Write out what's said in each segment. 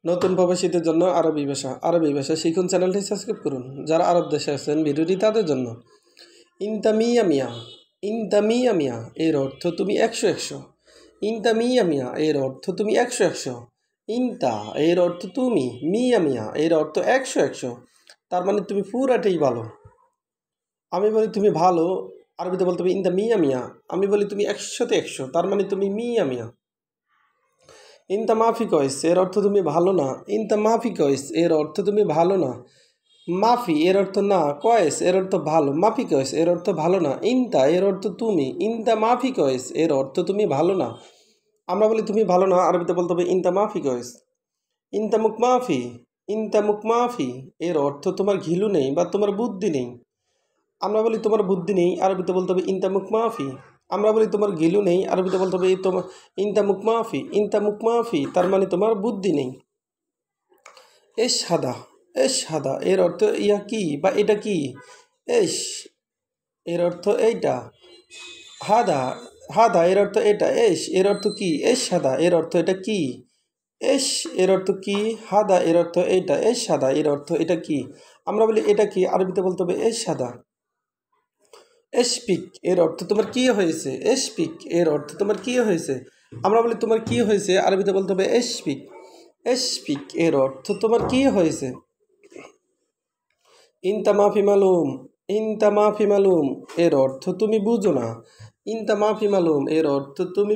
নতুন প্রবাসীদের জন্য আরবি ভাষা শিখুন চ্যানেলটি সাবস্ক্রাইব করুন। যারা আরব দেশে আছেন ভিডিওটি তাদের জন্য। ইনতা মিয়া মিয়া, ইনতা মিয়া মিয়া এর অর্থ তুমি 100 ইনতা মিয়া মিয়া এর অর্থ তুমি 100 ইনতা এর অর্থ তুমি, মিয়া মিয়া এর অর্থ 100 তার মানে তুমি পুরাটাই ভালো। আমি বলি তুমি ভালো, আরবিতে বলতে হবে ইনতা মিয়া মিয়া। আমি বলি তুমি 100তে 100, তার মানে তুমি মিয়া মিয়া। ইনতা মাফি কয়েস এর অর্থ তুমি ভালো না। ইনতা মাফি কয়েস এর অর্থ তুমি ভালো না। মাফি এর অর্থ না, কয়েস এর অর্থ ভালো, মাফি কয়েস এর অর্থ ভালো না। ইনতা এর অর্থ তুমি, ইনতা মাফি কয়েস এর অর্থ তুমি ভালো না। আমরা বলি তুমি ভালো না, আরবিতে বলতে হবে ইনতা মাফি কয়েস। ইনতা মুখ মাফি, ইনতা মুখ মাফি এর অর্থ তোমার ঘিলু নেই বা তোমার বুদ্ধি নেই। আমরা বলি তোমার বুদ্ধি নেই, আরবিতে বলতে হবে ইনতা মুখ মাফি। আমরা বলি তোমার গিলু নেই, আরবিতে বলতে হবে তোমার ইনতা মুখ মাফি। ইনতা মুখ মাফি তার মানে তোমার বুদ্ধি নেই। এস হাদা, এস হাদা এর অর্থ ইয়া কি বা এটা কি। এস এর অর্থ এইটা। হাদা, হাদা এর অর্থ এটা। এস এর অর্থ কি। এস হাদা এর অর্থ এটা কি। এস এর অর্থ কি, হাদা এর অর্থ এইটা। এস হাদা এর অর্থ এটা কি। আমরা বলি এটা কি, আরবিতে বলতে হবে এস হাদা। এসপিক এর অর্থ তোমার কি হয়েছে। এসপিক এর অর্থ তোমার কি হয়েছে। আমরা বলি তোমার কি হয়েছে, আরবিতে বলতে হবে এসপিক। এসপিক এর অর্থ তোমার কি হয়েছে। ইনতা মাফি মালুম, ইনতা মাফি মালুম এর অর্থ তুমি বুঝো না। ইনতা মাফি মালুম এর অর্থ তুমি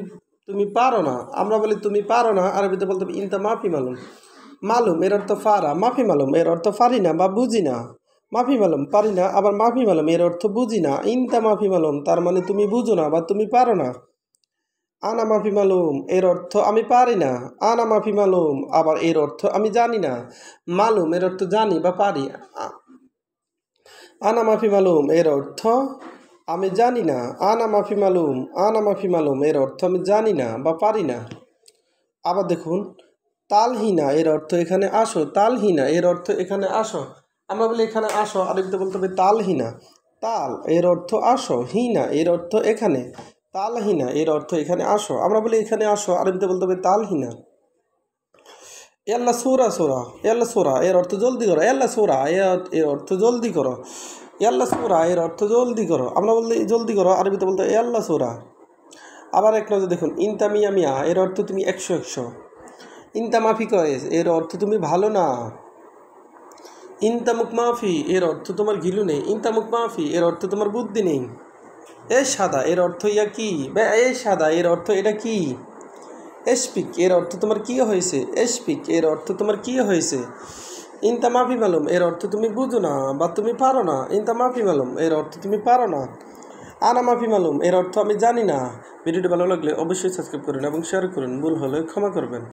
তুমি পারো না। আমরা বলি তুমি পারো না, আরবিতে বলতে হবে ইনতা মাফি মালুম। মালুম এর অর্থ ফারা, মাফি মালুম এর অর্থ ফারি না বা বুঝি না। মাফি মালুম পারি না, আবার মাফি মালুম এর অর্থ বুঝি না। ইনতা মাফি মালুম তার মানে তুমি বুঝো না বা তুমি পারো না। আনা মাফি মালুম এর অর্থ আমি পারি না। আনা মাফি মালুম আবার এর অর্থ আমি জানি না। মালুম এর অর্থ জানি বা পারি। আনা মাফি মালুম এর অর্থ আমি জানি না। আনা মাফি মালুম, আনা মাফি মালুম এর অর্থ আমি জানি না বা পারি না। আবার দেখুন, তালহিনা এর অর্থ এখানে আসো। তালহিনা এর অর্থ এখানে আসো। আমরা বলি এখানে আসো, আরেকটা বলতে হবে তালহিনা। তাল এর অর্থ আসো, হিনা এর অর্থ এখানে। তালহিনা এর অর্থ এখানে আসো। আমরা বলি এখানে আসো, আরবিতে বলতে হবে তালহিনা। ইয়াল্লা সোরা সোরা, ইয়াল্লা সোরা এর অর্থ জলদি করো। ইয়াল্লা সোরা এর অর্থ জলদি করো। ইয়াল্লা সোরা এর অর্থ জলদি করো। আমরা বলতে জলদি করো, আরবিতে বলতে ইয়াল্লা সোরা। আবার এক নজর দেখুন, ইনতা মিয়া মিয়া এর অর্থ তুমি 100। ইনতা মাফি কয়েস এর অর্থ তুমি ভালো না। ইনতা মুখ মাফি এর অর্থ তোমার ঘিলু নেই। ইনতা মুখ মাফি এর অর্থ তোমার বুদ্ধি নেই। এ সাদা এর অর্থ ইয়া কি বা এ সাদা এর অর্থ এটা কি। এসপিক এর অর্থ তোমার কি হয়েছে। এসপিক এর অর্থ তোমার কি হয়েছে। ইনতা মাফি মালুম এর অর্থ তুমি বুঝো না বা তুমি পারো না। ইনতা মাফি মালুম এর অর্থ তুমি পারো না। আনা মাফি মালুম এর অর্থ আমি জানি না। ভিডিওটি ভালো লাগলে অবশ্যই সাবস্ক্রাইব করুন এবং শেয়ার করুন। ভুল হলে ক্ষমা করবেন।